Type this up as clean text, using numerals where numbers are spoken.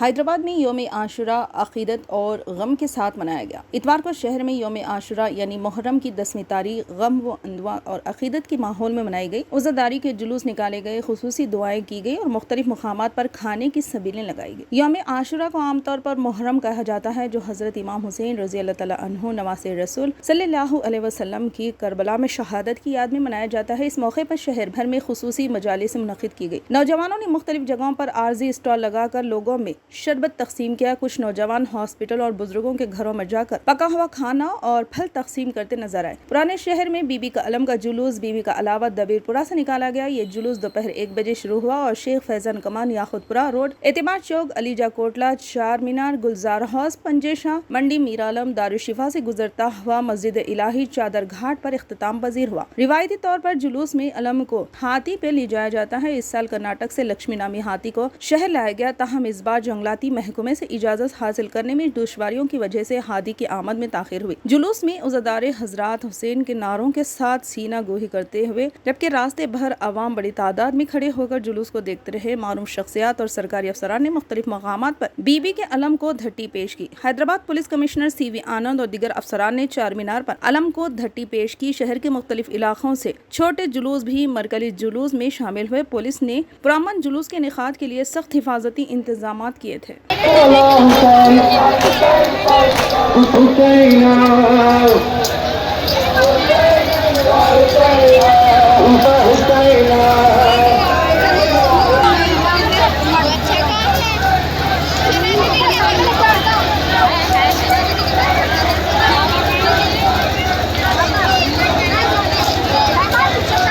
حیدرآباد میں یوم عاشورہ عقیدت اور غم کے ساتھ منایا گیا۔ اتوار کو شہر میں یوم عاشورہ یعنی محرم کی 10ویں تاریخ غم و اندوہ اور عقیدت کے ماحول میں منائی گئی۔ عزاداری کے جلوس نکالے گئے، خصوصی دعائیں کی گئی اور مختلف مقامات پر کھانے کی سبیلیں لگائی گئی۔ یوم عاشورہ کو عام طور پر محرم کہا جاتا ہے، جو حضرت امام حسین رضی اللہ تعالیٰ عنہ نواسۂ رسول صلی اللہ علیہ وسلم کی کربلا میں شہادت کی یاد میں منایا جاتا ہے۔ اس موقع پر شہر بھر میں خصوصی مجالس منعقد کی گئی۔ نوجوانوں نے مختلف جگہوں پر عارضی اسٹال لگا کر لوگوں میں شربت تقسیم کیا۔ کچھ نوجوان ہاسپٹل اور بزرگوں کے گھروں میں جا کر پکا ہوا کھانا اور پھل تقسیم کرتے نظر آئے۔ پرانے شہر میں بی بی کا علم کا جلوس بی بی کا علاوہ دبیر پورہ سے نکالا گیا۔ یہ جلوس دوپہر 1 بجے شروع ہوا اور شیخ فیضان کمان، یاقوت پورہ روڈ، اعتماد چوک، علیجہ کوٹلہ، چار مینار، گلزار ہاؤس، پنجے شاہ منڈی، میرالم، دارالشفا سے گزرتا ہوا مسجد الہی چادر گھاٹ پر اختتام پذیر ہوا۔ روایتی طور پر جلوس میں علم کو ہاتھی پہ لے جایا جاتا ہے۔ اس سال کرناٹک سے لکشمی نامی ہاتھی کو شہر لایا گیا، تاہم اس بار جنگلاتی محکمے سے اجازت حاصل کرنے میں دشواریوں کی وجہ سے ہاتھی کی آمد میں تاخیر ہوئی۔ جلوس میں عزادار حضرات حسین کے نعروں کے ساتھ سینہ گوئی کرتے ہوئے، جبکہ راستے بھر عوام بڑی تعداد میں کھڑے ہو کر جلوس کو دیکھتے رہے۔ معروف شخصیات اور سرکاری افسران نے مختلف مقامات پر بی بی کے علم کو دھٹی پیش کی۔ حیدرآباد پولیس کمشنر سی وی آنند اور دیگر افسران نے چار مینار پر علم کو دھٹی پیش کی۔ شہر کے مختلف علاقوں سے چھوٹے جلوس بھی مرکزی جلوس میں شامل ہوئے۔ پولیس نے پرامن جلوس کے انعقاد کے لیے سخت حفاظتی انتظامات کیے تھے۔